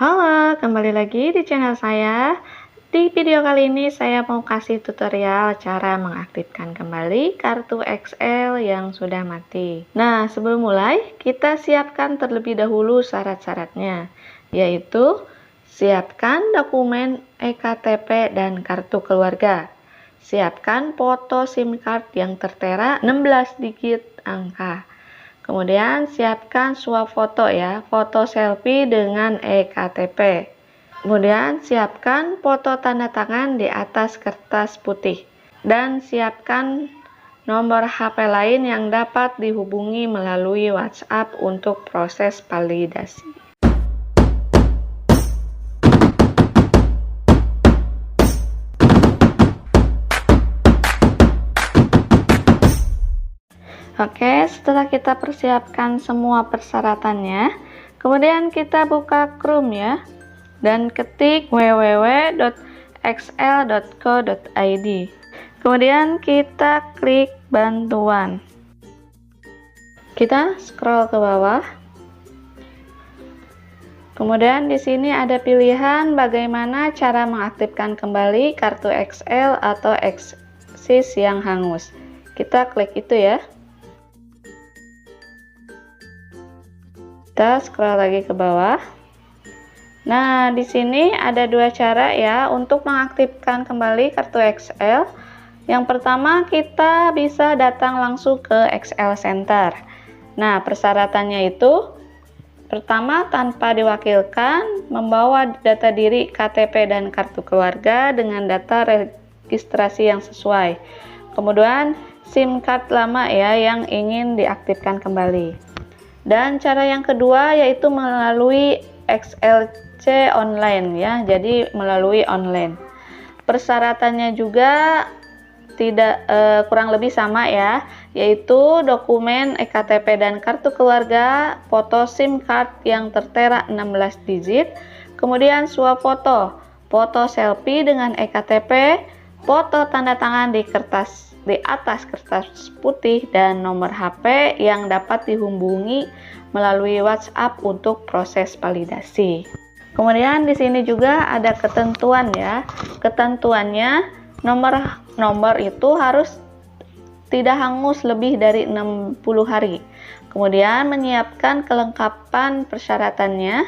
Halo, kembali lagi di channel saya. Di video kali ini saya mau kasih tutorial cara mengaktifkan kembali kartu XL yang sudah mati. Nah, sebelum mulai, kita siapkan terlebih dahulu syarat-syaratnya, yaitu siapkan dokumen eKTP dan kartu keluarga. Siapkan foto SIM card yang tertera 16 digit angka. Kemudian siapkan swafoto ya, foto selfie dengan eKTP. Kemudian siapkan foto tanda tangan di atas kertas putih. Dan siapkan nomor HP lain yang dapat dihubungi melalui WhatsApp untuk proses validasi. Oke, setelah kita persiapkan semua persyaratannya, kemudian kita buka Chrome ya, dan ketik www.xl.co.id. Kemudian kita klik bantuan. Kita scroll ke bawah. Kemudian di sini ada pilihan bagaimana cara mengaktifkan kembali kartu XL atau Exis yang hangus. Kita klik itu ya. Kita scroll lagi ke bawah. Nah, di sini ada dua cara ya untuk mengaktifkan kembali kartu XL. Yang pertama, kita bisa datang langsung ke XL Center. Nah, persyaratannya itu pertama, tanpa diwakilkan, membawa data diri KTP dan kartu keluarga dengan data registrasi yang sesuai. Kemudian, SIM card lama ya yang ingin diaktifkan kembali. Dan cara yang kedua yaitu melalui XLC online ya, jadi melalui online. Persyaratannya juga tidak kurang lebih sama ya, yaitu dokumen eKTP dan kartu keluarga, foto SIM card yang tertera 16 digit, kemudian swafoto, foto selfie dengan eKTP, foto tanda tangan di atas kertas putih, dan nomor HP yang dapat dihubungi melalui WhatsApp untuk proses validasi. Kemudian di sini juga ada ketentuan ya. Ketentuannya nomor itu harus tidak hangus lebih dari 60 hari. Kemudian menyiapkan kelengkapan persyaratannya.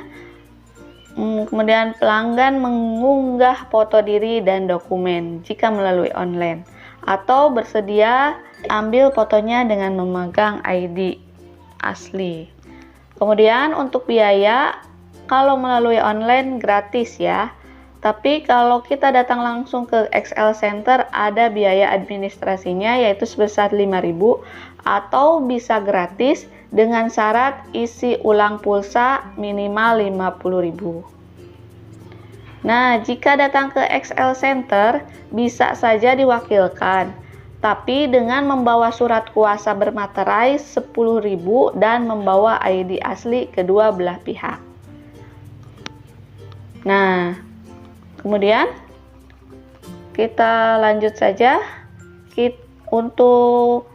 Kemudian pelanggan mengunggah foto diri dan dokumen jika melalui online, atau bersedia ambil fotonya dengan memegang ID asli. Kemudian untuk biaya, kalau melalui online gratis ya, tapi kalau kita datang langsung ke XL Center ada biaya administrasinya yaitu sebesar 5.000, atau bisa gratis dengan syarat isi ulang pulsa minimal 50.000. Nah, jika datang ke XL Center, bisa saja diwakilkan, tapi dengan membawa surat kuasa bermaterai 10.000 dan membawa ID asli kedua belah pihak. Nah, kemudian kita lanjut saja. Untuk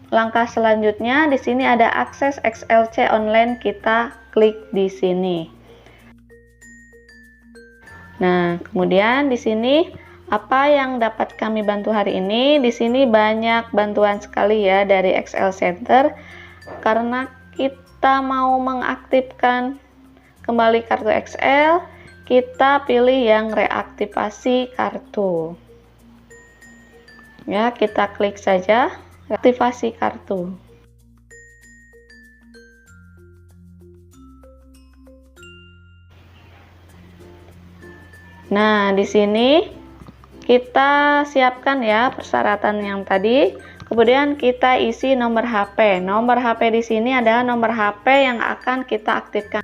langkah selanjutnya, di sini ada akses XLC online, kita klik di sini. Nah, kemudian di sini apa yang dapat kami bantu hari ini? Di sini banyak bantuan sekali ya dari XL Center, karena kita mau mengaktifkan kembali kartu XL, kita pilih yang reaktivasi kartu. Ya, kita klik saja reaktivasi kartu. Nah, di sini kita siapkan ya persyaratan yang tadi. Kemudian kita isi nomor HP. Nomor HP di sini adalah nomor HP yang akan kita aktifkan.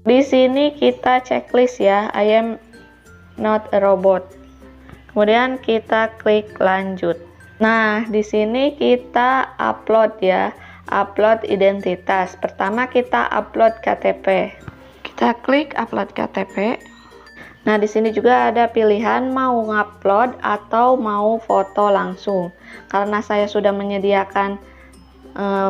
Di sini kita checklist ya, I am not a robot. Kemudian kita klik lanjut. Nah, di sini kita upload ya, upload identitas. Pertama kita upload KTP. Kita klik upload KTP. Nah, di sini juga ada pilihan mau ngupload atau mau foto langsung. Karena saya sudah menyediakan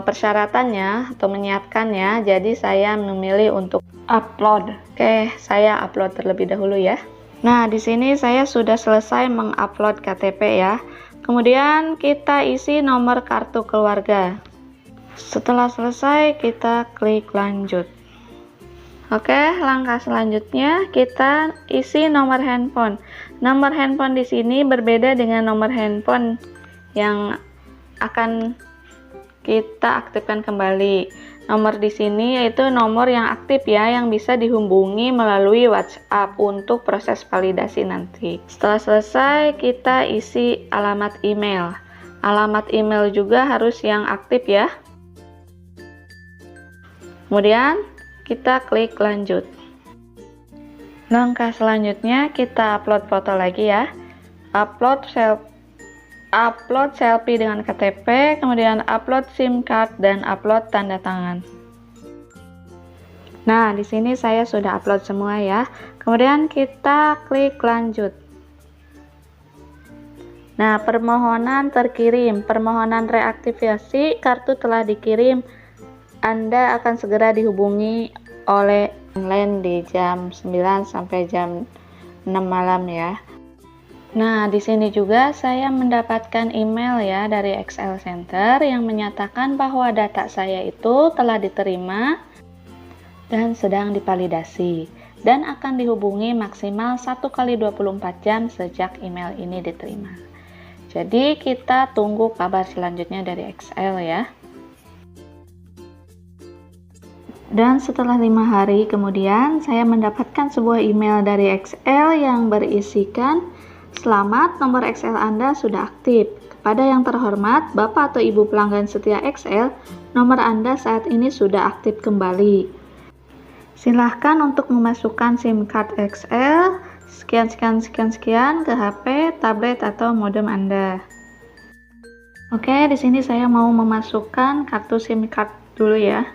persyaratannya atau menyiapkannya. Jadi saya memilih untuk upload. Oke, saya upload terlebih dahulu ya. Nah, di sini saya sudah selesai mengupload KTP ya. Kemudian kita isi nomor kartu keluarga. Setelah selesai, kita klik lanjut. Oke, langkah selanjutnya kita isi nomor handphone. Nomor handphone di sini berbeda dengan nomor handphone yang akan kita aktifkan kembali. Nomor di sini yaitu nomor yang aktif ya, yang bisa dihubungi melalui WhatsApp untuk proses validasi nanti. Setelah selesai, kita isi alamat email. Alamat email juga harus yang aktif ya. Kemudian kita klik lanjut. Langkah selanjutnya kita upload foto lagi ya. Upload selfie dengan KTP, kemudian upload SIM card dan upload tanda tangan. Nah, di sini saya sudah upload semua ya. Kemudian kita klik lanjut. Nah, permohonan terkirim. Permohonan reaktivasi kartu telah dikirim. Anda akan segera dihubungi oleh online di jam 9 sampai jam 6 malam ya. Nah, di sini juga saya mendapatkan email ya dari XL Center yang menyatakan bahwa data saya itu telah diterima dan sedang divalidasi dan akan dihubungi maksimal 1 kali 24 jam sejak email ini diterima. Jadi kita tunggu kabar selanjutnya dari XL ya. Dan setelah 5 hari kemudian, saya mendapatkan sebuah email dari XL yang berisikan, "Selamat, nomor XL Anda sudah aktif. Kepada yang terhormat, Bapak atau Ibu pelanggan setia XL, nomor Anda saat ini sudah aktif kembali. Silahkan untuk memasukkan SIM card XL, sekian ke HP, tablet, atau modem Anda." Oke, di sini saya mau memasukkan kartu SIM card dulu ya.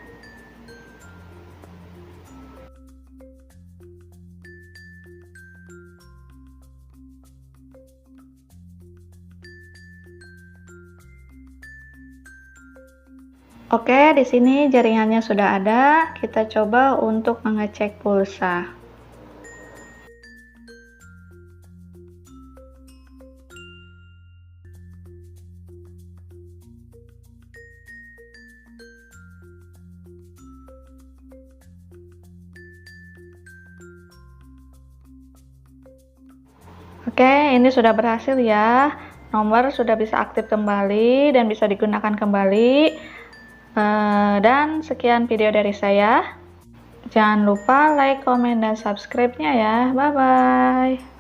Oke, di sini jaringannya sudah ada. Kita coba untuk mengecek pulsa. Oke, ini sudah berhasil ya. Nomor sudah bisa aktif kembali dan bisa digunakan kembali. Dan sekian video dari saya. Jangan lupa like, komen, dan subscribe-nya ya. Bye-bye.